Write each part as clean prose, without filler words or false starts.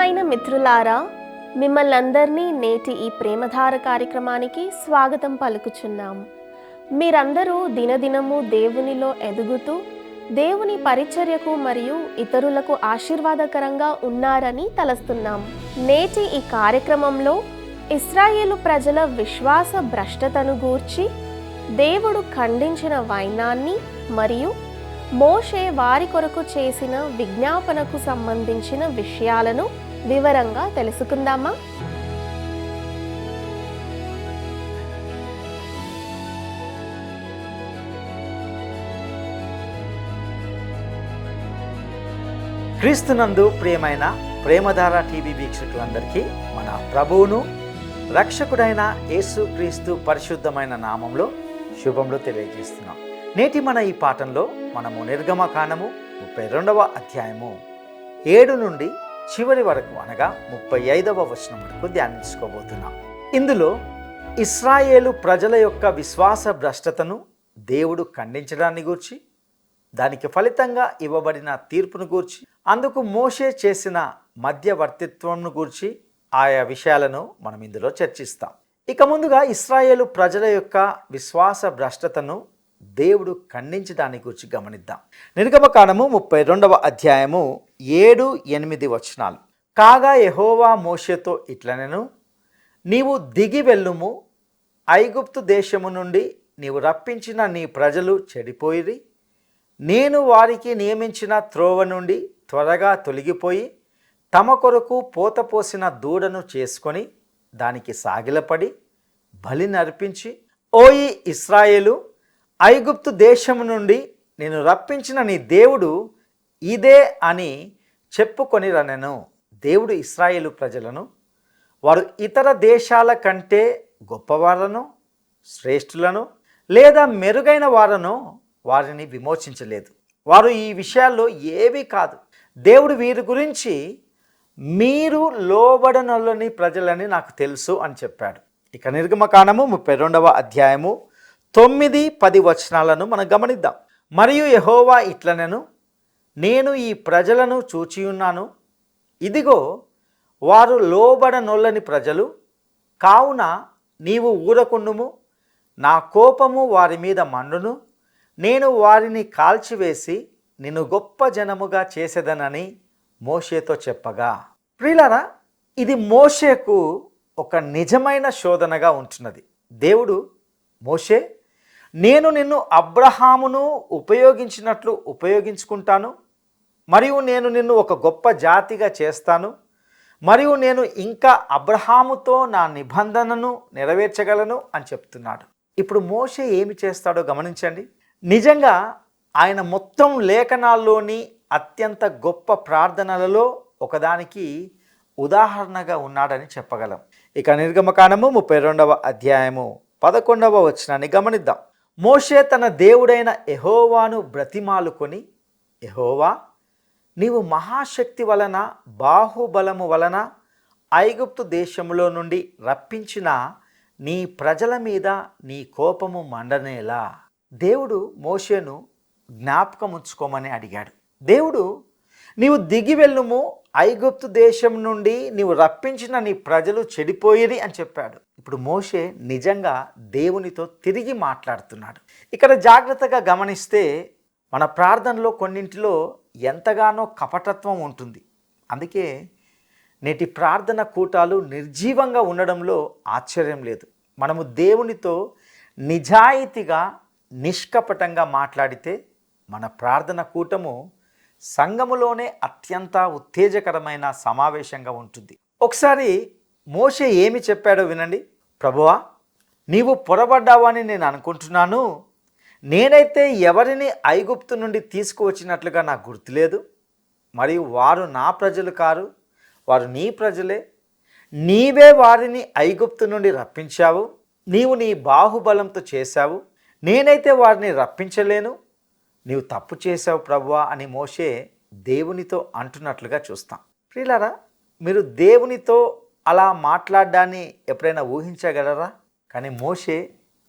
ప్రియమైన మిత్రులారా, మిమ్మల్నందరినీ నేటి ఈ ప్రేమధార కార్యక్రమానికి స్వాగతం పలుకుచున్నాం. మీరందరూ దినదినము దేవునిలో ఎదుగుతూ దేవుని పరిచర్యకు మరియు ఇతరులకు ఆశీర్వాదకరంగా ఉన్నారని తలస్తున్నాం. నేటి ఈ కార్యక్రమంలో ఇశ్రాయేలు ప్రజల విశ్వాస భ్రష్టతను గూర్చి, దేవుడు ఖండించిన వైనాన్ని మరియు మోషే వారి కొరకు చేసిన విజ్ఞాపనకు సంబంధించిన విషయాలను వివరంగా తెలుసుకుందామా? క్రీస్తునందు ప్రియమైన ప్రేమధార టీవీ వీక్షకులందరికీ మన ప్రభువును రక్షకుడైన యేసు క్రీస్తు పరిశుద్ధమైన నామంలో శుభములు తెలియజేస్తున్నాం. నేటి మన ఈ పాఠంలో మనము నిర్గమకాండము 32వ అధ్యాయము 7 నుండి చివరి వరకు అనగా 35వ వచనం వరకు ధ్యానించుకోబోతున్నాం. ఇందులో ఇశ్రాయేలు ప్రజల యొక్క విశ్వాస భ్రష్టతను దేవుడు ఖండించడాన్ని గూర్చి, దానికి ఫలితంగా ఇవ్వబడిన తీర్పును గూర్చి, అందుకు మోషే చేసిన మధ్యవర్తిత్వంను గూర్చి ఆయా విషయాలను మనం ఇందులో చర్చిస్తాం. ఇక ముందుగా ఇశ్రాయేలు ప్రజల యొక్క విశ్వాస భ్రష్టతను దేవుడు ఖండించడాన్ని గురించి గమనిద్దాం. నిర్గమకాండము 32వ అధ్యాయము 7-8 వచనాలు. కాగా యెహోవా మోషేతో ఇట్లనెను, నీవు దిగి వెళ్ళుము, ఐగుప్తు దేశము నుండి నీవు రప్పించిన నీ ప్రజలు చెడిపోయిరి. నేను వారికి నియమించిన త్రోవ నుండి త్వరగా తొలగిపోయి తమ కొరకు పోతపోసిన దూడను చేసుకొని దానికి సాగిలపడి బలి నర్పించి, ఓయి ఇశ్రాయేలు, ఐగుప్తు దేశము నుండి నేను రప్పించిన నీ దేవుడు ఇదే అని చెప్పుకొని రనెను. దేవుడు ఇశ్రాయేలు ప్రజలను వారు ఇతర దేశాల కంటే గొప్పవారను, శ్రేష్ఠులను లేదా మెరుగైన వారను వారిని విమోచించలేదు. వారు ఈ విషయాల్లో ఏవీ కాదు. దేవుడు వీరి గురించి మీరు లోబడనొల్లని ప్రజలని నాకు తెలుసు అని చెప్పాడు. ఇక నిర్గమకాండము 32వ అధ్యాయము 9-10 వచనాలను మనం గమనిద్దాం. మరియు యెహోవా ఇట్లనెను, నేను ఈ ప్రజలను చూచియున్నాను. ఇదిగో వారు లోబడనొల్లని ప్రజలు, కావున నీవు ఊరకుండుము, నా కోపము వారి మీద మండును, నేను వారిని కాల్చివేసి నిన్ను గొప్ప జనముగా చేసేదనని మోషేతో చెప్పగా. ప్రియులారా, ఇది మోషేకు ఒక నిజమైన శోధనగా ఉంటున్నది. దేవుడు, మోషే, నేను నిన్ను అబ్రహామును ఉపయోగించినట్లు ఉపయోగించుకుంటాను, మరియు నేను నిన్ను ఒక గొప్ప జాతిగా చేస్తాను, మరియు నేను ఇంకా అబ్రహాముతో నా నిబంధనను నెరవేర్చగలను అని చెప్తున్నాడు. ఇప్పుడు మోషే ఏమి చేస్తాడో గమనించండి. నిజంగా ఆయన మొత్తం లేఖనాల్లోని అత్యంత గొప్ప ప్రార్థనలలో ఒకదానికి ఉదాహరణగా ఉన్నాడని చెప్పగలం. ఇక నిర్గమకాండము 32వ అధ్యాయము 11వ వచనాన్ని గమనిద్దాం. మోషే తన దేవుడైన యెహోవాను బ్రతిమాలుకొని, యెహోవా, నీవు మహాశక్తి వలన బాహుబలము వలన ఐగుప్తు దేశములో నుండి రప్పించిన నీ ప్రజల మీద నీ కోపము మండనేలా. దేవుడు మోషేను జ్ఞాపకం ఉంచుకోమని అడిగాడు. దేవుడు, నీవు దిగి వెళ్ళుము, ఐగుప్తు దేశం నుండి నీవు రప్పించిన నీ ప్రజలు చెడిపోయిరి అని చెప్పాడు. ఇప్పుడు మోషే నిజంగా దేవునితో తిరిగి మాట్లాడుతున్నాడు. ఇక్కడ జాగ్రత్తగా గమనిస్తే మన ప్రార్థనలో కొన్నింటిలో ఎంతగానో కపటత్వం ఉంటుంది. అందుకే నేటి ప్రార్థన కూటాలు నిర్జీవంగా ఉండడంలో ఆశ్చర్యం లేదు. మనము దేవునితో నిజాయితీగా నిష్కపటంగా మాట్లాడితే మన ప్రార్థన కూటము సంఘములోనే అత్యంత ఉత్తేజకరమైన సమావేశంగా ఉంటుంది. ఒకసారి మోషే ఏమి చెప్పాడో వినండి. ప్రభువా, నీవు పొరబడ్డావని నేను అనుకుంటున్నాను. నేనైతే ఎవరిని ఐగుప్తు నుండి తీసుకువచ్చినట్లుగా నాకు గుర్తులేదు. మరియు వారు నా ప్రజలు కారు, వారు నీ ప్రజలే. నీవే వారిని ఐగుప్తు నుండి రప్పించావు. నీవు నీ బాహుబలంతో చేశావు. నేనైతే వారిని రప్పించలేను. నీవు తప్పు చేశావు ప్రభువా అని మోషే దేవునితో అంటున్నట్లుగా చూస్తాం. ప్రియులారా, మీరు దేవునితో అలా మాట్లాడడాన్ని ఎప్పుడైనా ఊహించగలరా? కానీ మోషే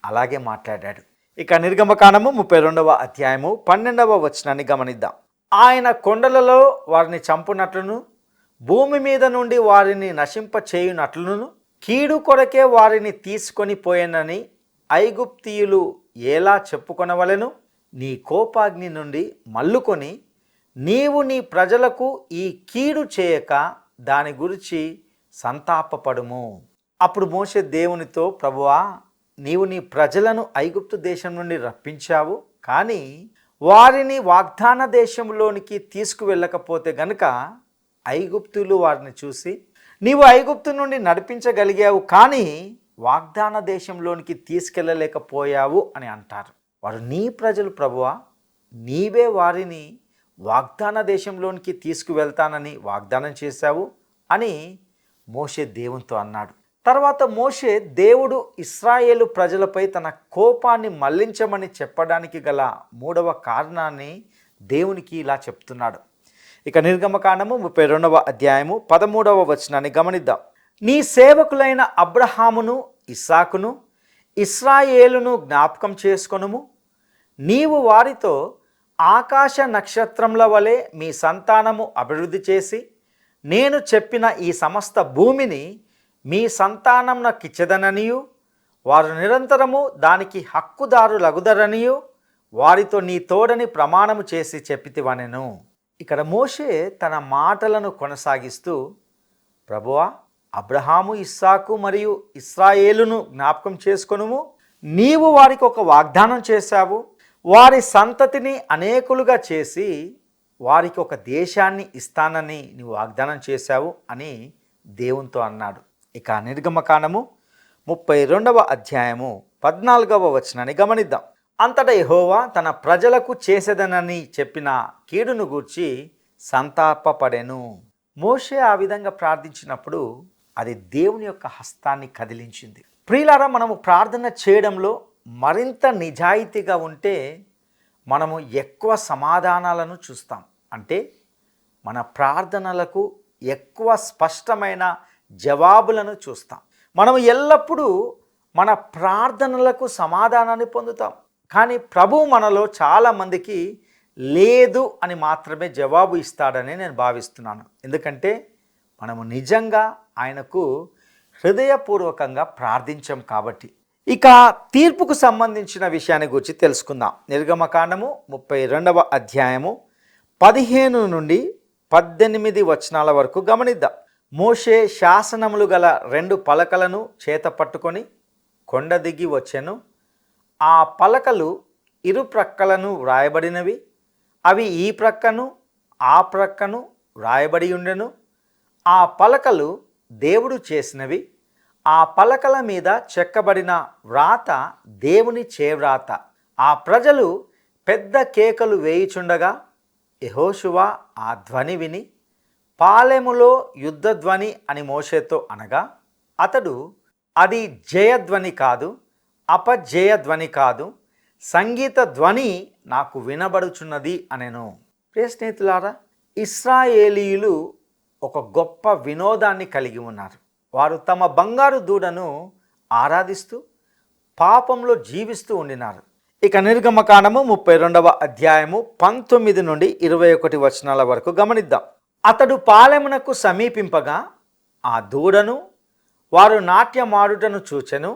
అలాగే మాట్లాడాడు. ఇక నిర్గమకాండము 32వ అధ్యాయము 12వ వచనాన్ని గమనిద్దాం. ఆయన కొండలలో వారిని చంపునట్లును భూమి మీద నుండి వారిని నశింపచేయునట్లును కీడు కొరకే వారిని తీసుకొని పోయెనని ఐగుప్తీయులు ఎలా చెప్పుకొనవలెను? నీ కోపాగ్ని నుండి మల్లుకొని నీవు నీ ప్రజలకు ఈ కీడు చేయక దాని గురించి సంతాపపడుము. అప్పుడు మోషే దేవునితో, ప్రభువా, నీవు నీ ప్రజలను ఐగుప్తు దేశం నుండి రప్పించావు, కానీ వారిని వాగ్దాన దేశంలోనికి తీసుకువెళ్ళకపోతే గనుక ఐగుప్తులు వారిని చూసి, నీవు ఐగుప్తు నుండి నడిపించగలిగావు కానీ వాగ్దాన దేశంలోనికి తీసుకెళ్ళలేకపోయావు అని అంటారు. వారు నీ ప్రజలు ప్రభువా, నీవే వారిని వాగ్దాన దేశంలోనికి తీసుకువెళ్తానని వాగ్దానం చేశావు అని మోషే దేవునితో అన్నాడు. తర్వాత మోషే దేవుడు ఇశ్రాయేలు ప్రజలపై తన కోపాన్ని మళ్లించమని చెప్పడానికి గల మూడవ కారణాన్ని దేవునికి ఇలా చెప్తున్నాడు. ఇక నిర్గమకాండము 32వ అధ్యాయము 13వ వచనాన్ని గమనిద్దాం. నీ సేవకులైన అబ్రహామును, ఇస్సాకును, ఇశ్రాయేలును జ్ఞాపకం చేసుకొనుము. నీవు వారితో ఆకాశ నక్షత్రముల వలె మీ సంతానము అభివృద్ధి చేసి నేను చెప్పిన ఈ సమస్త భూమిని మీ సంతానమునకిచ్చెదననియు వారు నిరంతరము దానికి హక్కుదారులగుదరనియు వారితో నీ తోడని ప్రమాణము చేసి చెప్పితివనెను. ఇక్కడ మోషే తన మాటలను కొనసాగిస్తూ, ప్రభువా, అబ్రహాము, ఇస్సాకు మరియు ఇశ్రాయేలును జ్ఞాపకం చేసుకొనుము. నీవు వారికి ఒక వాగ్దానం చేశావు, వారి సంతతిని అనేకులుగా చేసి వారికి ఒక దేశాన్ని ఇస్తానని నీవు వాగ్దానం చేశావు అని దేవునితో అన్నాడు. ఇక నిర్గమకాండము 32వ అధ్యాయము 14వ వచనాన్ని గమనిద్దాం. అంతటా యెహోవా తన ప్రజలకు చేసేదనని చెప్పిన కీడును గూర్చి సంతాపపడెను. మోషే ఆ విధంగా ప్రార్థించినప్పుడు అది దేవుని యొక్క హస్తాన్ని కదిలించింది. ప్రియులారా, మనము ప్రార్థన చేయడంలో మరింత నిజాయితీగా ఉంటే మనము ఎక్కువ సమాధానాలను చూస్తాం. అంటే మన ప్రార్థనలకు ఎక్కువ స్పష్టమైన జవాబులను చూస్తాం. మనము ఎల్లప్పుడూ మన ప్రార్థనలకు సమాధానాన్ని పొందుతాం. కానీ ప్రభువు మనలో చాలామందికి లేదు అని మాత్రమే జవాబు ఇస్తాడని నేను భావిస్తున్నాను. ఎందుకంటే మనము నిజంగా ఆయనకు హృదయపూర్వకంగా ప్రార్థించాం కాబట్టి. ఇక తీర్పుకు సంబంధించిన విషయాన్ని గురించి తెలుసుకుందాం. నిర్గమకాండము 32వ అధ్యాయము 15 నుండి 18 వచనాల వరకు గమనిద్దాం. మోషే శాసనములు గల 2 పలకలను చేత పట్టుకొని కొండ దిగి వచ్చెను. ఆ పలకలు ఇరు ప్రక్కలను వ్రాయబడినవి. అవి ఈ ప్రక్కను ఆ ప్రక్కను వ్రాయబడి ఉండెను. ఆ పలకలు దేవుడు చేసినవి. ఆ పలకల మీద చెక్కబడిన వ్రాత దేవుని చేవ్రాత. ఆ ప్రజలు పెద్ద కేకలు వేయుచుండగా యెహోషువ ఆ ధ్వని విని పాలెములో యుద్ధధ్వని అని మోషేతో అనగా అతడు, అది జయధ్వని కాదు, అపజయధ్వని కాదు, సంగీత ధ్వని నాకు వినబడుచున్నది అనెను. ప్రియ స్నేహితులారా, ఇశ్రాయేలీయులు ఒక గొప్ప వినోదాన్ని కలిగి ఉన్నారు. వారు తమ బంగారు దూడను ఆరాధిస్తూ పాపంలో జీవిస్తూ ఉండినారు. ఇక నిర్గమకాండము 32వ అధ్యాయము 19 నుండి 21 వచనాల వరకు గమనిద్దాం. అతడు పాలెమునకు సమీపింపగా ఆ దూడను వారు నాట్యమాడుటను చూచెను.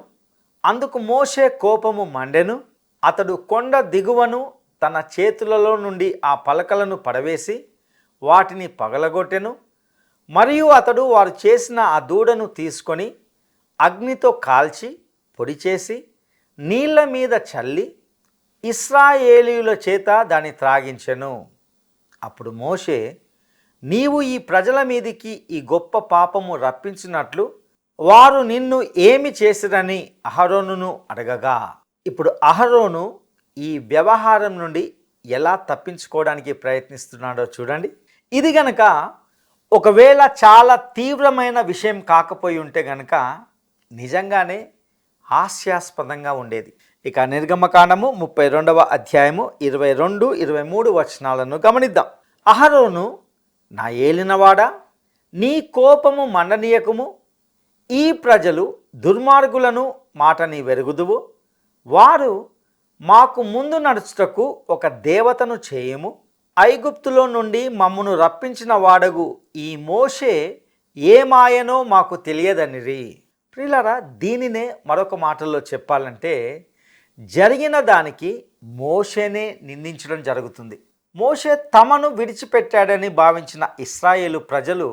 అందుకు మోషే కోపము మండెను. అతడు కొండ దిగువను తన చేతులలో నుండి ఆ పలకలను పడవేసి వాటిని పగలగొట్టెను. మరియు అతడు వారు చేసిన ఆ దూడను తీసుకొని అగ్నితో కాల్చి పొడి చేసి నీళ్ల మీద చల్లి ఇశ్రాయేలీయుల చేత దాన్ని త్రాగించెను. అప్పుడు మోషే, నీవు ఈ ప్రజల మీదికి ఈ గొప్ప పాపము రప్పించినట్లు వారు నిన్ను ఏమి చేసిరని అహరోనును అడగగా, ఇప్పుడు అహరోను ఈ వ్యవహారం నుండి ఎలా తప్పించుకోవడానికి ప్రయత్నిస్తున్నాడో చూడండి. ఇది గనక ఒకవేళ చాలా తీవ్రమైన విషయం కాకపోయి ఉంటే గనక నిజంగానే హాస్యాస్పదంగా ఉండేది. ఇక నిర్గమకాండము 32వ అధ్యాయము 22, 23 వచనాలను గమనిద్దాం. అహరోను, నా ఏలినవాడా, నీ కోపము మండనీయకుము. ఈ ప్రజలు దుర్మార్గులను మాట నీ వెరుగుదువు. వారు మాకు ముందు నడుచుటకు ఒక దేవతను చేయము ఐగుప్తులో నుండి మమ్మను రప్పించిన వాడగు ఈ మోషే ఏమాయనో మాకు తెలియదనిరి. ప్రియులారా, దీనినే మరొక మాటల్లో చెప్పాలంటే జరిగిన దానికి మోషేనే నిందించడం జరుగుతుంది. మోషే తమను విడిచిపెట్టాడని భావించిన ఇశ్రాయేలు ప్రజలు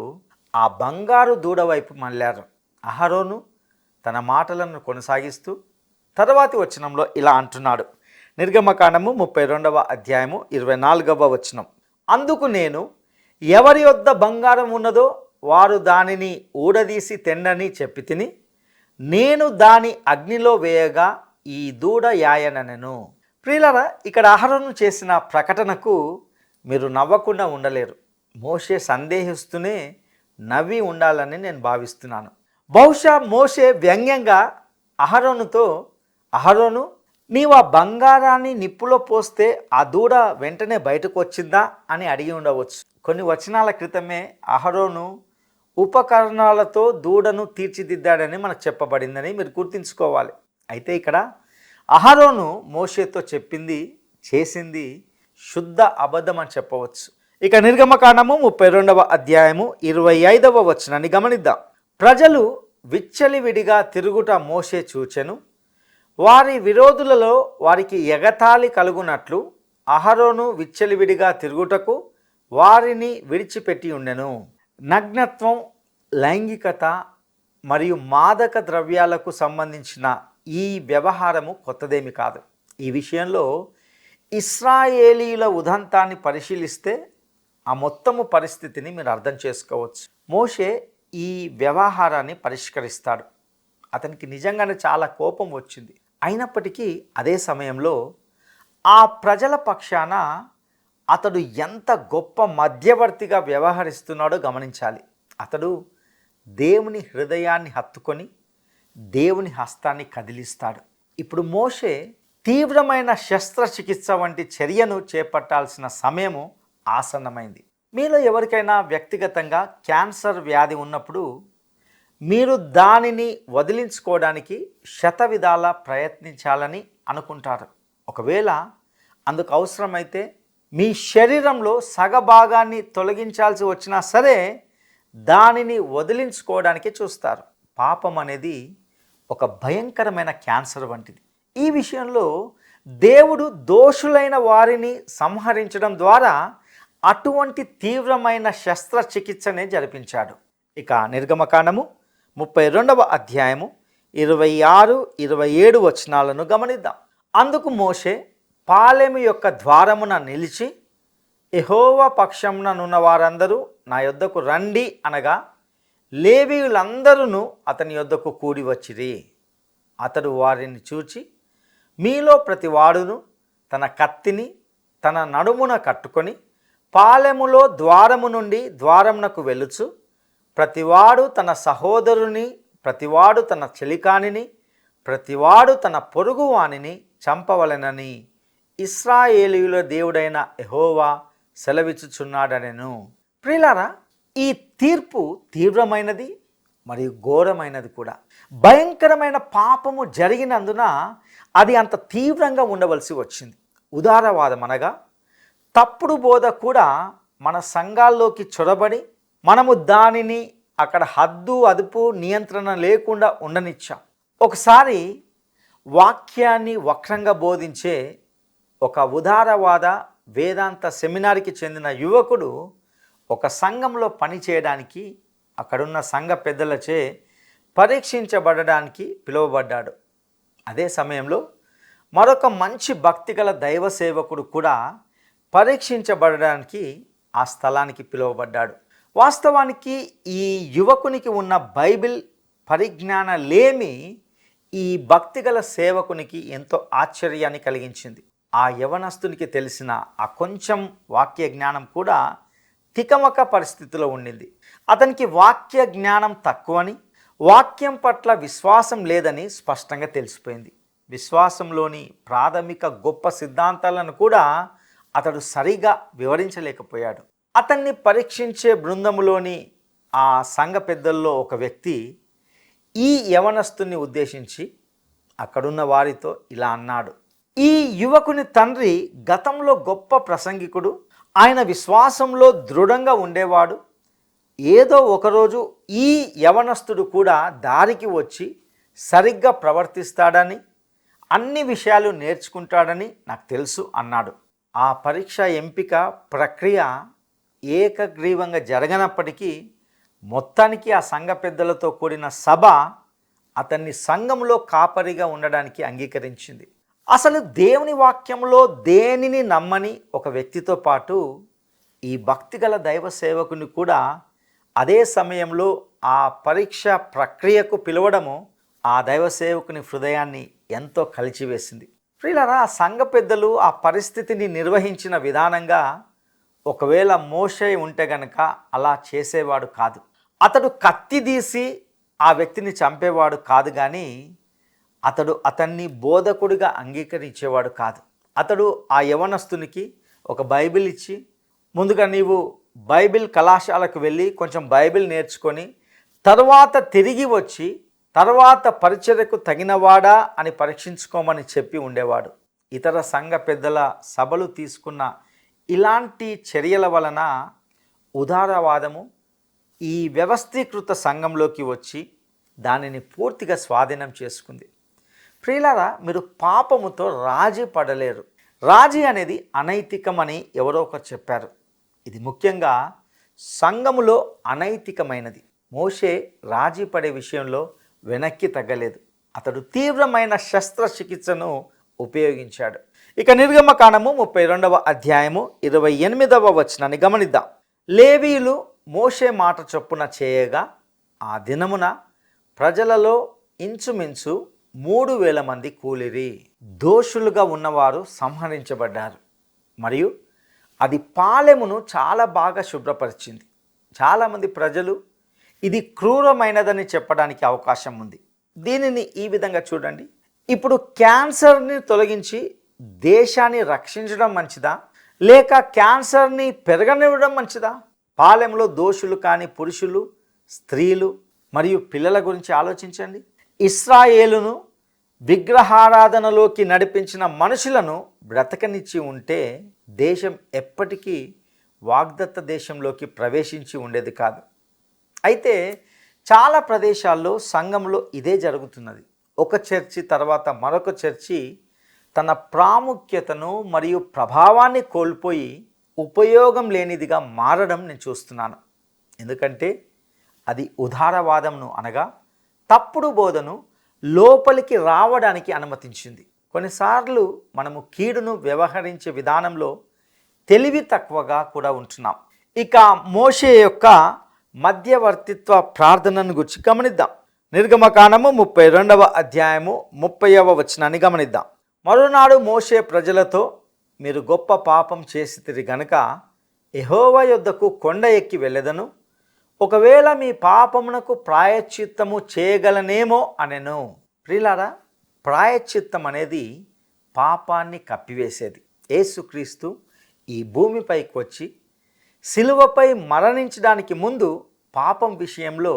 ఆ బంగారు దూడ వైపు మళ్ళారు. అహరోను తన మాటలను కొనసాగిస్తూ తరువాతి వచనంలో ఇలా అంటున్నాడు. నిర్గమకాండము 32వ అధ్యాయము 24వ వచనం. అందుకు నేను, ఎవరి యొద్ద బంగారం ఉన్నదో వారు దానిని ఊడదీసి తెండని చెప్పి తిని, నేను దాని అగ్నిలో వేయగా ఈ దూడ యాయననెను. ప్రియులారా, ఇక్కడ అహరోను చేసిన ప్రకటనకు మీరు నవ్వకుండా ఉండలేరు. మోషే సందేహిస్తూనే నవ్వి ఉండాలని నేను భావిస్తున్నాను. బహుశా మోషే వ్యంగ్యంగా అహరోనుతో, అహరోను, నీవు ఆ బంగారాన్ని నిప్పులో పోస్తే ఆ దూడ వెంటనే బయటకు వచ్చిందా అని అడిగి ఉండవచ్చు. కొన్ని వచనాల క్రితమే అహరోను ఉపకరణాలతో దూడను తీర్చిదిద్దాడని మనకు చెప్పబడిందని మీరు గుర్తుంచుకోవాలి. అయితే ఇక్కడ అహరోను మోషేతో చెప్పింది చేసింది శుద్ధ అబద్ధం అని చెప్పవచ్చు. ఇక నిర్గమకాండము 32వ అధ్యాయము 25వ వచనాన్ని గమనిద్దాం. ప్రజలు విచ్చలివిడిగా తిరుగుట మోషే చూచెను. వారి విరోధులలో వారికి ఎగతాళి కలుగునట్లు అహరోను విచ్చలివిడిగా తిరుగుటకు వారిని విడిచిపెట్టి ఉండెను. నగ్నత్వం, లైంగికత మరియు మాదక ద్రవ్యాలకు సంబంధించిన ఈ వ్యవహారము కొత్తదేమి కాదు. ఈ విషయంలో ఇశ్రాయేలీల ఉదంతాన్ని పరిశీలిస్తే ఆ మొత్తము పరిస్థితిని మీరు అర్థం చేసుకోవచ్చు. మోషే ఈ వ్యవహారాన్ని పరిష్కరిస్తాడు. అతనికి నిజంగానే చాలా కోపం వచ్చింది. అయినప్పటికీ అదే సమయంలో ఆ ప్రజల పక్షాన అతడు ఎంత గొప్ప మధ్యవర్తిగా వ్యవహరిస్తున్నాడో గమనించాలి. అతడు దేవుని హృదయాన్ని హత్తుకొని దేవుని హస్తాన్ని కదిలిస్తాడు. ఇప్పుడు మోషే తీవ్రమైన శస్త్రచికిత్స వంటి చర్యను చేపట్టాల్సిన సమయము ఆసన్నమైంది. మీలో ఎవరికైనా వ్యక్తిగతంగా క్యాన్సర్ వ్యాధి ఉన్నప్పుడు మీరు దానిని వదిలించుకోవడానికి శతవిధాల ప్రయత్నించాలని అనుకుంటారు. ఒకవేళ అందుకు అవసరమైతే మీ శరీరంలో సగభాగాన్ని తొలగించాల్సి వచ్చినా సరే దానిని వదిలించుకోవడానికి చూస్తారు. పాపం అనేది ఒక భయంకరమైన క్యాన్సర్ వంటిది. ఈ విషయంలో దేవుడు దోషులైన వారిని సంహరించడం ద్వారా అటువంటి తీవ్రమైన శస్త్రచికిత్సనే జరిపించాడు. ఇక నిర్గమకాండము 32వ అధ్యాయము 26-27 వచనాలను గమనిద్దాం. అందుకు మోషే పాలెము యొక్క ద్వారమున నిలిచి, యెహోవా పక్షముననున్న వారందరూ నా యొద్దకు రండి అనగా లేవీయులందరూ అతని యొద్దకు కూడి వచ్చిరి. అతడు వారిని చూచి, మీలో ప్రతివాడును తన కత్తిని తన నడుమున కట్టుకొని పాలెములో ద్వారము నుండి ద్వారమునకు వెళ్ళుచు, ప్రతివాడు తన సహోదరుని, ప్రతివాడు తన చెలికానిని, ప్రతివాడు తన పొరుగువానిని చంపవలెనని ఇశ్రాయేలీయుల దేవుడైన యెహోవా సెలవిచ్చుచున్నాడనెను. ప్రియులారా, ఈ తీర్పు తీవ్రమైనది మరియు ఘోరమైనది కూడా. భయంకరమైన పాపము జరిగినందున అది అంత తీవ్రంగా ఉండవలసి వచ్చింది. ఉదారవాదం అనగా తప్పుడు బోధ కూడా మన సంఘాల్లోకి చొరబడి మనము దానిని అక్కడ హద్దు అదుపు నియంత్రణ లేకుండా ఉండనిచ్చాం. ఒకసారి వాక్యాన్ని వక్రంగా బోధించే ఒక ఉదారవాద వేదాంత సెమినార్కి చెందిన యువకుడు ఒక సంఘంలో పనిచేయడానికి అక్కడున్న సంఘ పెద్దలచే పరీక్షించబడడానికి పిలువబడ్డాడు. అదే సమయంలో మరొక మంచి భక్తిగల దైవ సేవకుడు కూడా పరీక్షించబడడానికి ఆ స్థలానికి పిలువబడ్డాడు. వాస్తవానికి ఈ యువకునికి ఉన్న బైబిల్ పరిజ్ఞాన లేమి ఈ భక్తిగల సేవకునికి ఎంతో ఆశ్చర్యాన్ని కలిగించింది. ఆ యవనస్తునికి తెలిసిన ఆ కొంచెం వాక్య జ్ఞానం కూడా తికమక పరిస్థితిలో ఉండింది. అతనికి వాక్య జ్ఞానం తక్కువని, వాక్యం పట్ల విశ్వాసం లేదని స్పష్టంగా తెలిసిపోయింది. విశ్వాసంలోని ప్రాథమిక గొప్ప సిద్ధాంతాలను కూడా అతడు సరిగా వివరించలేకపోయాడు. అతన్ని పరీక్షించే బృందములోని ఆ సంఘ పెద్దల్లో ఒక వ్యక్తి ఈ యవనస్తుని ఉద్దేశించి అక్కడున్న వారితో ఇలా అన్నాడు. ఈ యువకుని తండ్రి గతంలో గొప్ప ప్రసంగికుడు, ఆయన విశ్వాసంలో దృఢంగా ఉండేవాడు. ఏదో ఒకరోజు ఈ యవనస్తుడు కూడా దారికి వచ్చి సరిగ్గా ప్రవర్తిస్తాడని, అన్ని విషయాలు నేర్చుకుంటాడని నాకు తెలుసు అన్నాడు. ఆ పరీక్ష ఎంపిక ప్రక్రియ ఏకగ్రీవంగా జరగనప్పటికీ మొత్తానికి ఆ సంఘ పెద్దలతో కూడిన సభ అతన్ని సంఘంలో కాపరిగా ఉండడానికి అంగీకరించింది. అసలు దేవుని వాక్యంలో దేనిని నమ్మని ఒక వ్యక్తితో పాటు ఈ భక్తిగల దైవ సేవకుని కూడా అదే సమయంలో ఆ పరీక్ష ప్రక్రియకు పిలవడము ఆ దైవ సేవకుని హృదయాన్ని ఎంతో కలిచివేసింది. ప్రియులారా, ఆ సంఘ పెద్దలు ఆ పరిస్థితిని నిర్వహించిన విధానంగా ఒకవేళ మోషే ఉంటే గనక అలా చేసేవాడు కాదు. అతడు కత్తి తీసి ఆ వ్యక్తిని చంపేవాడు కాదు, కానీ అతన్ని బోధకుడిగా అంగీకరించేవాడు కాదు. అతడు ఆ యవనస్తునికి ఒక బైబిల్ ఇచ్చి, ముందుగా నీవు బైబిల్ కళాశాలకు వెళ్ళి కొంచెం బైబిల్ నేర్చుకొని తర్వాత తిరిగి వచ్చి తర్వాత పరిచర్యకు తగినవాడా అని పరీక్షించుకోమని చెప్పి ఉండేవాడు. ఇతర సంఘ పెద్దల సభలు తీసుకున్న ఇలాంటి చర్యల వలన ఉదారవాదము ఈ వ్యవస్థీకృత సంఘంలోకి వచ్చి దానిని పూర్తిగా స్వాధీనం చేసుకుంది. ప్రియులారా, మీరు పాపముతో రాజీ పడలేరు. రాజీ అనేది అనైతికమని ఎవరో ఒకరు చెప్పారు. ఇది ముఖ్యంగా సంఘములో అనైతికమైనది. మోషే రాజీ పడే విషయంలో వెనక్కి తగ్గలేదు. అతడు తీవ్రమైన శస్త్రచికిత్సను ఉపయోగించాడు. ఇక నిర్గమకాండము 32వ అధ్యాయము 28వ వచనాన్ని గమనిద్దాం. లేవీయులు మోషే మాట చొప్పున చేయగా ఆ దినమున ప్రజలలో ఇంచుమించు 3,000 మంది కూలిరి. దోషులుగా ఉన్నవారు సంహరించబడ్డారు. మరియు అది పాలెమును చాలా బాగా శుభ్రపరిచింది. చాలామంది ప్రజలు ఇది క్రూరమైనదని చెప్పడానికి అవకాశం ఉంది. దీనిని ఈ విధంగా చూడండి. ఇప్పుడు క్యాన్సర్ని తొలగించి దేశాన్ని రక్షించడం మంచిదా, లేక క్యాన్సర్ని పెరగనివ్వడం మంచిదా? పాలెంలో దోషులు కాని పురుషులు, స్త్రీలు మరియు పిల్లల గురించి ఆలోచించండి. ఇశ్రాయేలును విగ్రహారాధనలోకి నడిపించిన మనుషులను బ్రతకనిచ్చి ఉంటే దేశం ఎప్పటికీ వాగ్దత్త దేశంలోకి ప్రవేశించి ఉండేది కాదు. అయితే చాలా ప్రదేశాల్లో సంఘంలో ఇదే జరుగుతున్నది. ఒక చర్చి తర్వాత మరొక చర్చి తన ప్రాముఖ్యతను మరియు ప్రభావాన్ని కోల్పోయి ఉపయోగం లేనిదిగా మారడం నేను చూస్తున్నాను. ఎందుకంటే అది ఉదారవాదంను అనగా తప్పుడు బోధను లోపలికి రావడానికి అనుమతించింది. కొన్నిసార్లు మనము కీడును వ్యవహరించే విధానంలో తెలివి తక్కువగా కూడా ఉంటున్నాం. ఇక మోషే యొక్క మధ్యవర్తిత్వ ప్రార్థనను గురించి గమనిద్దాం. నిర్గమకాండము 32వ అధ్యాయము 30వ వచనాన్ని గమనిద్దాం. మరునాడు మోషే ప్రజలతో, మీరు గొప్ప పాపం చేసితిరి గనుక యెహోవా యొద్దకు కొండ ఎక్కి వెళ్ళెదను. ఒకవేళ మీ పాపమునకు ప్రాయశ్చిత్తము చేయగలనేమో అనెను. ప్రియులారా, ప్రాయశ్చిత్తం అనేది పాపాన్ని కప్పివేసేది. యేసుక్రీస్తు ఈ భూమిపైకి వచ్చి సిలువపై మరణించడానికి ముందు పాపం విషయంలో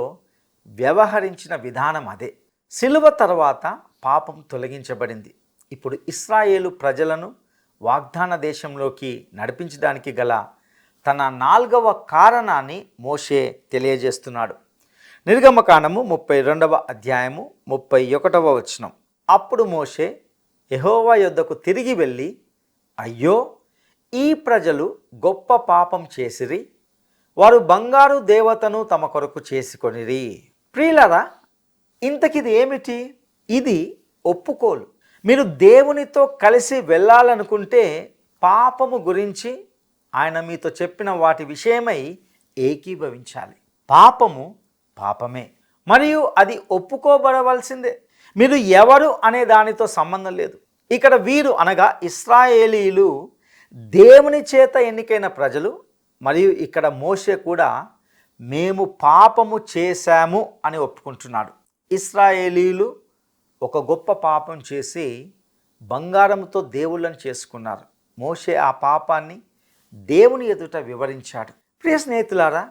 వ్యవహరించిన విధానం అదే. సిలువ తర్వాత పాపం తొలగించబడింది. ఇప్పుడు ఇశ్రాయేలు ప్రజలను వాగ్దాన దేశంలోకి నడిపించడానికి గల తన 4వ కారణాన్ని మోషే తెలియజేస్తున్నాడు. నిర్గమకాండము 32వ అధ్యాయము 31వ వచనం. అప్పుడు మోషే యెహోవా యొద్దకు తిరిగి వెళ్ళి, అయ్యో, ఈ ప్రజలు గొప్ప పాపం చేసిరి, వారు బంగారు దేవతను తమ కొరకు చేసుకొనిరి. ప్రియులారా, ఇంతకిది ఏమిటి? ఇది ఒప్పుకోలు. మీరు దేవునితో కలిసి వెళ్ళాలనుకుంటే పాపము గురించి ఆయన మీతో చెప్పిన వాటి విషయమై ఏకీభవించాలి. పాపము పాపమే, మరియు అది ఒప్పుకోబడవలసిందే. మీరు ఎవరు అనే దానితో సంబంధం లేదు. ఇక్కడ వీరు అనగా ఇశ్రాయేలీయులు దేవుని చేత ఎన్నికైన ప్రజలు. మరియు ఇక్కడ మోషే కూడా మేము పాపము చేశాము అని ఒప్పుకుంటున్నాడు. ఇశ్రాయేలీయులు ఒక గొప్ప పాపం చేసి బంగారంతో దేవుళ్ళని చేసుకున్నారు. మోషే ఆ పాపాన్ని దేవుని ఎదుట వివరించాడు. ప్రియ స్నేహితులారా,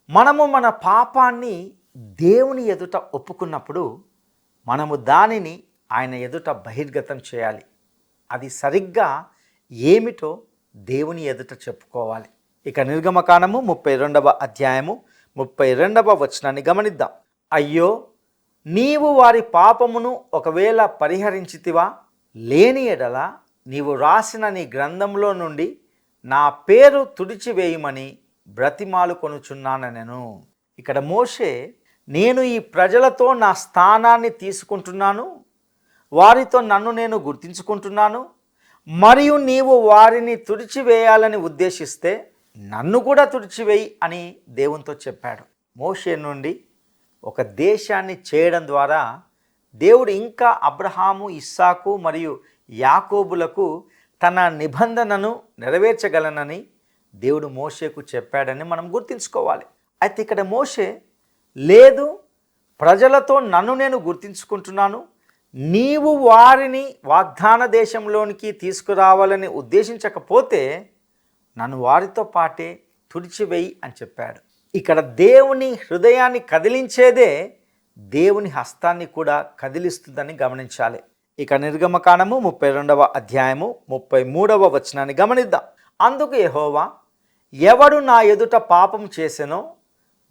మనము మన పాపాన్ని దేవుని ఎదుట ఒప్పుకున్నప్పుడు మనము దానిని ఆయన ఎదుట బహిర్గతం చేయాలి. అది సరిగ్గా ఏమిటో దేవుని ఎదుట చెప్పుకోవాలి. ఇక నిర్గమకాండము 32వ అధ్యాయము 32వ వచనాన్ని గమనిద్దాం. అయ్యో, నీవు వారి పాపమును ఒకవేళ పరిహరించితివా, లేని ఎడల నీవు రాసిన నీ గ్రంథంలో నుండి నా పేరు తుడిచివేయమని బ్రతిమాలు కొనుచున్నానెను. ఇక్కడ మోషే, నేను ఈ ప్రజలతో నా స్థానాన్ని తీసుకుంటున్నాను, వారితో నన్ను నేను గుర్తించుకుంటున్నాను, మరియు నీవు వారిని తుడిచివేయాలని ఉద్దేశిస్తే నన్ను కూడా తుడిచివేయి అని దేవునితో చెప్పాడు. మోషే నుండి ఒక దేశాన్ని చేయడం ద్వారా దేవుడు ఇంకా అబ్రహాము, ఇస్సాకు మరియు యాకోబులకు తన నిబంధనను నెరవేర్చగలనని దేవుడు మోషేకు చెప్పాడని మనం గుర్తుంచుకోవాలి. అయితే ఇక్కడ మోషే, లేదు, ప్రజలతో నన్ను నేను గుర్తించుకుంటున్నాను, నీవు వారిని వాగ్దాన దేశంలోనికి తీసుకురావాలని ఉద్దేశించకపోతే నన్ను వారితో పాటే తుడిచివేయి అని చెప్పాడు. ఇక్కడ దేవుని హృదయాన్ని కదిలించేదే దేవుని హస్తాన్ని కూడా కదిలిస్తుందని గమనించాలి. ఇక నిర్గమకాండము 32వ అధ్యాయము 33వ వచనాన్ని గమనిద్దాం. అందుకు యెహోవా, ఎవడు నా ఎదుట పాపం చేసెనో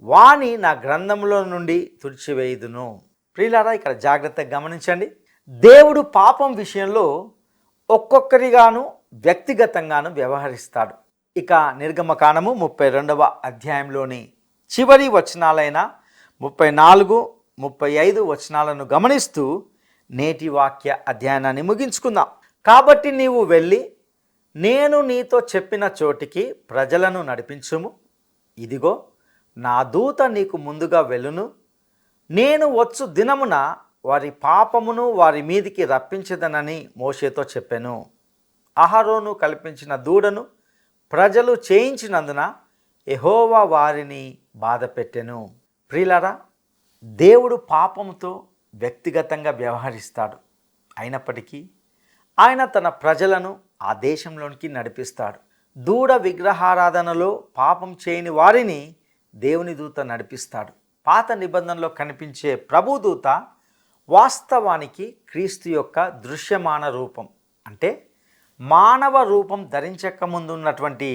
వాని నా గ్రంథంలో నుండి తుడిచివేయుదును. ప్రియులారా, ఇక్కడ జాగ్రత్తగా గమనించండి. దేవుడు పాపం విషయంలో ఒక్కొక్కరిగాను వ్యక్తిగతంగాను వ్యవహరిస్తాడు. ఇక నిర్గమకాండము 32వ అధ్యాయంలోని చివరి వచనాలైన 34, 35 వచనాలను గమనిస్తూ నేటి వాక్య అధ్యయనాన్ని ముగించుకుందాం. కాబట్టి నీవు వెళ్ళి నేను నీతో చెప్పిన చోటికి ప్రజలను నడిపించుము. ఇదిగో, నా దూత నీకు ముందుగా వెళ్ళును. నేను వచ్చు దినమున వారి పాపమును వారి మీదికి రప్పించదనని మోషేతో చెప్పెను. అహరోను కల్పించిన దూడను ప్రజలు చేయించినందున యెహోవా వారిని బాధపెట్టెను. ప్రియులారా, దేవుడు పాపంతో వ్యక్తిగతంగా వ్యవహరిస్తాడు. అయినప్పటికీ ఆయన తన ప్రజలను ఆ దేశంలోనికి నడిపిస్తాడు. దూడ విగ్రహారాధనలో పాపం చేయని వారిని దేవుని దూత నడిపిస్తాడు. పాత నిబంధనలో కనిపించే ప్రభుదూత వాస్తవానికి క్రీస్తు యొక్క దృశ్యమాన రూపం, అంటే మానవ రూపం ధరించక ముందు ఉన్నటువంటి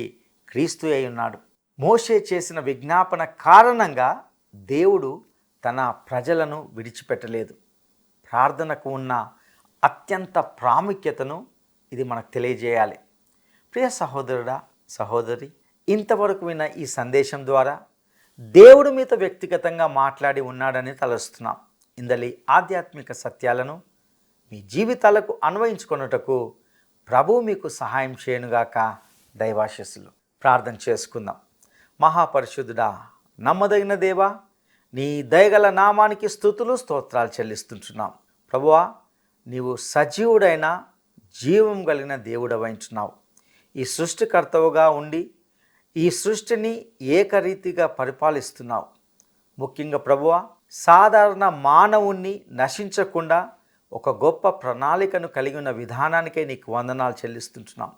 క్రీస్తు అయి ఉన్నాడు. మోషే చేసిన విజ్ఞాపన కారణంగా దేవుడు తన ప్రజలను విడిచిపెట్టలేదు. ప్రార్థనకు ఉన్న అత్యంత ప్రాముఖ్యతను ఇది మనకు తెలియజేయాలి. ప్రియ సహోదరుడా, సహోదరి, ఇంతవరకు విన్న ఈ సందేశం ద్వారా దేవుడు మీతో వ్యక్తిగతంగా మాట్లాడి ఉన్నాడని తలుస్తున్నాం. ఇందలి ఆధ్యాత్మిక సత్యాలను మీ జీవితాలకు అన్వయించుకొనుటకు ప్రభువు మీకు సహాయం చేయనుగాక. దైవాశీస్సులు. ప్రార్థన చేసుకుందాం. మహాపరిశుద్ధుడా, నమ్మదగిన దేవా, నీ దయగల నామానికి స్తుతులు స్తోత్రాలు చెల్లిస్తుంటున్నాం. ప్రభువా, నీవు సజీవుడైన జీవం కలిగిన దేవుడవైంటున్నావు. ఈ సృష్టికర్తవుగా ఉండి ఈ సృష్టిని ఏకరీతిగా పరిపాలిస్తున్నావు. ముఖ్యంగా ప్రభువా, సాధారణ మానవుణ్ణి నశించకుండా ఒక గొప్ప ప్రణాళికను కలిగి ఉన్న విధానానికే నీకు వందనాలు చెల్లిస్తుంటున్నాం.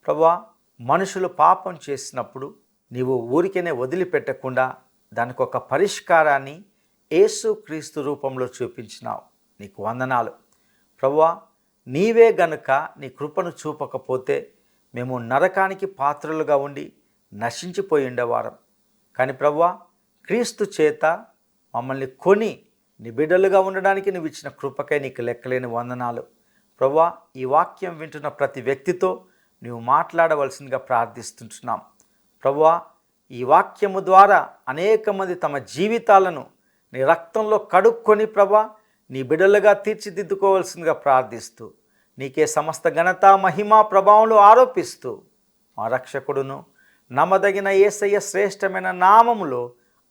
ప్రభువా, మనుషులు పాపం చేసినప్పుడు నీవు ఊరికేనే వదిలిపెట్టకుండా దానికి ఒక పరిష్కారాన్ని యేసుక్రీస్తు రూపంలో చూపించినావు. నీకు వందనాలు. ప్రభువా, నీవే గనుక నీ కృపను చూపకపోతే మేము నరకానికి పాత్రలుగా ఉండి నశించిపోయి ఉండేవారం. కానీ ప్రభువా, క్రీస్తు చేత మమ్మల్ని కొని నీ బిడ్డలుగా ఉండడానికి నువ్వు ఇచ్చిన కృపకై నీకు లెక్కలేని వందనాలు. ప్రభువా, ఈ వాక్యం వింటున్న ప్రతి వ్యక్తితో నువ్వు మాట్లాడవలసిందిగా ప్రార్థిస్తుంటున్నాం. ప్రభువా, ఈ వాక్యము ద్వారా అనేక మంది తమ జీవితాలను నీ రక్తంలో కడుక్కొని ప్రభువా నీ బిడ్డలుగా తీర్చిదిద్దుకోవాల్సిందిగా ప్రార్థిస్తూ నీకే సమస్త ఘనత, మహిమ, ప్రభావాలు ఆరోపిస్తూ మా రక్షకుడును నమ్మదగిన యేసయ్య శ్రేష్టమైన నామములో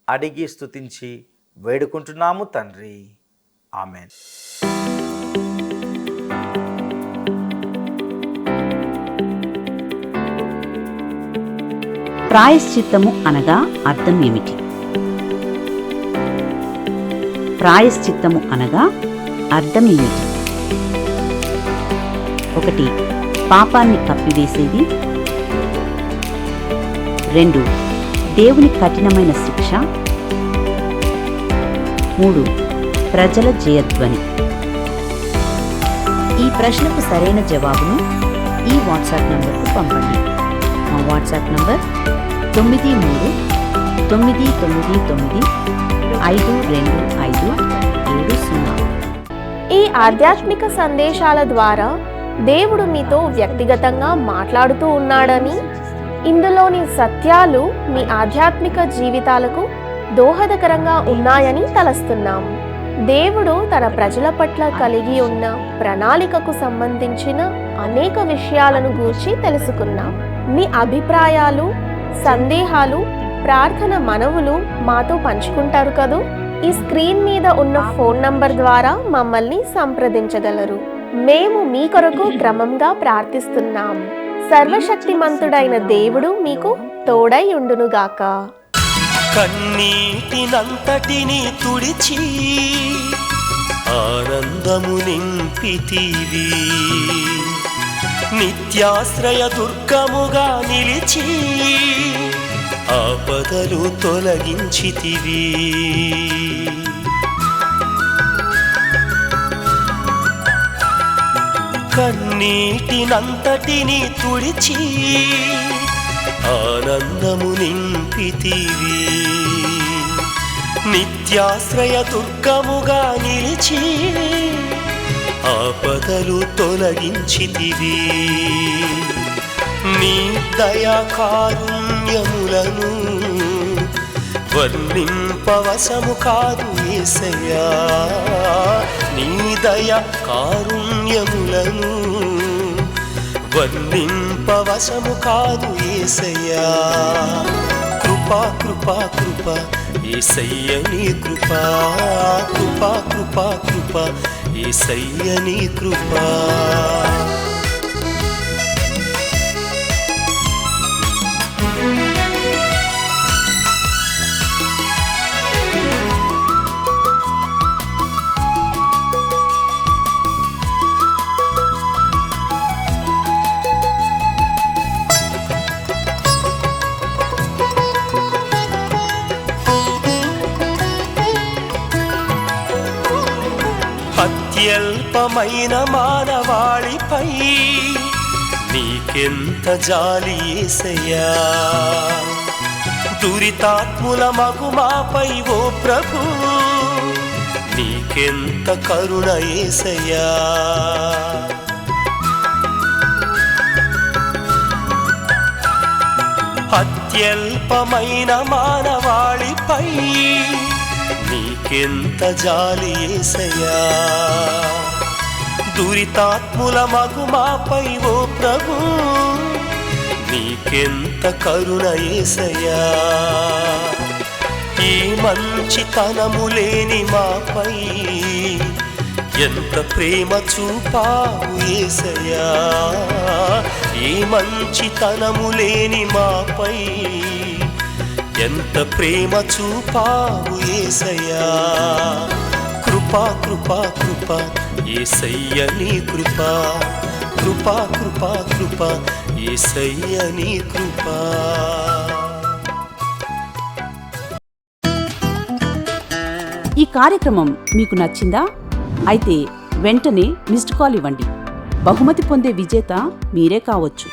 అడిగి స్తుతించి వేడుకుంటున్నాము తండ్రి. ఆమెన్. ప్రాయశ్చిత్తము అనగా అర్థం ఏమిటి? ప్రాయశ్చిత్తము అనగా అర్థం ఏమిటి? 1. పాపాన్ని కప్పివేసేది. 2. దేవుని కఠినమైన శిక్ష. 3. ప్రజల జయధ్వని. ఈ ప్రశ్నకు సరైన జవాబును ఈ వాట్సాప్ నంబర్కు పంపండి. మా వాట్సాప్ నంబర్ 9399952570. ఈ ఆధ్యాత్మిక సందేశాల ద్వారా దేవుడు మీతో వ్యక్తిగతంగా మాట్లాడుతూ ఉన్నాడని, ఇందులోని సత్యాలు మీ ఆధ్యాత్మిక జీవితాలకు దోహదకరంగా ఉన్నాయని తలస్తున్నాం. దేవుడు తన ప్రజల పట్ల కలిగి ఉన్న ప్రణాళికకు సంబంధించిన అనేక విషయాలను గూర్చి తెలుసుకున్నాం. మీ అభిప్రాయాలు, సందేహాలు, ప్రార్థన మనవులు మాతో పంచుకుంటారు కదూ. ఈ స్క్రీన్ మీద ఉన్న ఫోన్ నంబర్ ద్వారా మమ్మల్ని సంప్రదించగలరు. మేము మీ కొరకు క్రమంగా ప్రార్థిస్తున్నాం. సర్వశక్తిమంతుడైన దేవుడు మీకు తోడై ఉండునుగాక. కన్నీటినంతటిని తుడిచి ఆనందము నింపితివి, నిత్యాశ్రయ దుర్గముగా నిలిచి ఆపదలు తొలగించితివి. కన్నీటినంతటిని తుడిచి ఆనందము నింపితివి, నిత్యాశ్రయ దుర్గముగా నిలిచి ఆపదలు తొలగించితివి. నీ దయా కారుణ్యములను వర్ణింపవశము కాదు యేసయ్యా, నీ దయా కారుణ్యములను వర్ణింపవశము కాదు యేసయ్యా. కృపా కృపా కృపా యేసయ్య నీ కృపా, కృపా కృపా కృపా యేసయ్య నీ కృపా. అత్యల్పమైన మానవాళిపై నీకెంత జాలి యేసయ్యా, దురితాత్ముల మగుమాపై ఓ ప్రభు నీకెంత కరుణ యేసయ్యా. అత్యల్పమైన మానవాళిపై నీకెంత జాలి యేసయ్యా, దురితాత్ముల మగుమాపై ఓ ప్రభు నీకెంత కరుణ యేసయ్యా. ఈ మంచితనము లేని మాపై ఎంత ప్రేమ చూపావు యేసయ్యా, ఈ మంచితనము లేని మాపై ఎంత ప్రేమ చూపావు యేసయ్యా. కృపా కృపా కృపా యేసయ్య నీ కృపా, కృపా కృపా కృపా యేసయ్య నీ కృపా. ఈ కార్యక్రమం మీకు నచ్చిందా? అయితే వెంటనే మిస్డ్ కాల్ ఇవ్వండి. బహుమతి పొందే విజేత మీరే కావచ్చు.